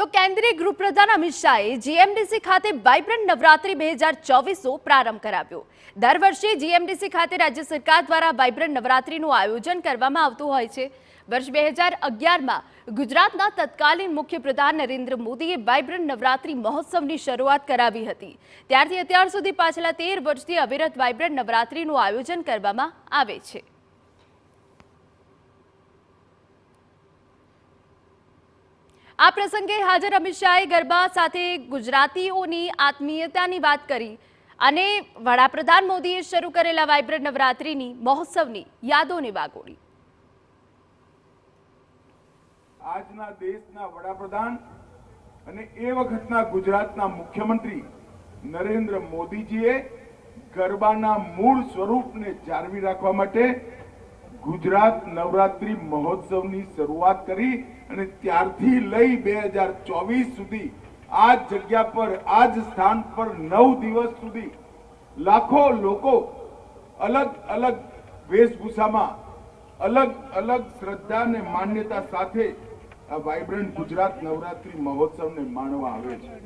તો કેન્દ્રીય ગૃહપ્રધાન અમિત શાહે જીએમડીસી ખાતે વાઇબ્રન્ટ નવરાત્રી 2024નો પ્રારંભ કરાવ્યો। દર વર્ષે જીએમડીસી ખાતે રાજ્ય સરકાર દ્વારા વાઇબ્રન્ટ નવરાત્રીનું આયોજન કરવામાં આવતું હોય છે। વર્ષ 2011માં ગુજરાતના તત્કાલીન મુખ્યપ્રધાન નરેન્દ્ર મોદીએ વાઇબ્રન્ટ નવરાત્રી મહોત્સવની શરૂઆત કરાવી હતી। ત્યારથી અત્યાર સુધી પાછલા 13 વર્ષથી અવિરત વાઇબ્રન્ટ નવરાત્રીનું આયોજન કરવામાં આવે છે। આ પ્રસંગે હાજર અમિત શાહે ગરબા સાથે ગુજરાતીઓની આત્મીયતાની વાત કરી અને વડાપ્રધાન મોદીએ શરૂ કરેલા વાઇબ્રન્ટ નવરાત્રીની મહોત્સવની યાદોને વાગોળી। આજના દેશના વડાપ્રધાન અને એ વખતના ગુજરાતના મુખ્યમંત્રી નરેન્દ્ર મોદીજીએ ગરબાના મૂળ સ્વરૂપને જાળવી રાખવા માટે ગુજરાત નવરાત્રી મહોત્સવની શરૂઆત કરી અને ત્યારથી લઈ 2024 સુધી આ જગ્યા પર આ જ સ્થાન પર 9 દિવસ સુધી લાખો લોકો અલગ અલગ વેશભૂષામાં અલગ અલગ શ્રદ્ધા અને માન્યતા સાથે આ વાઇબ્રન્ટ ગુજરાત નવરાત્રી મહોત્સવને માણવા આવે છે।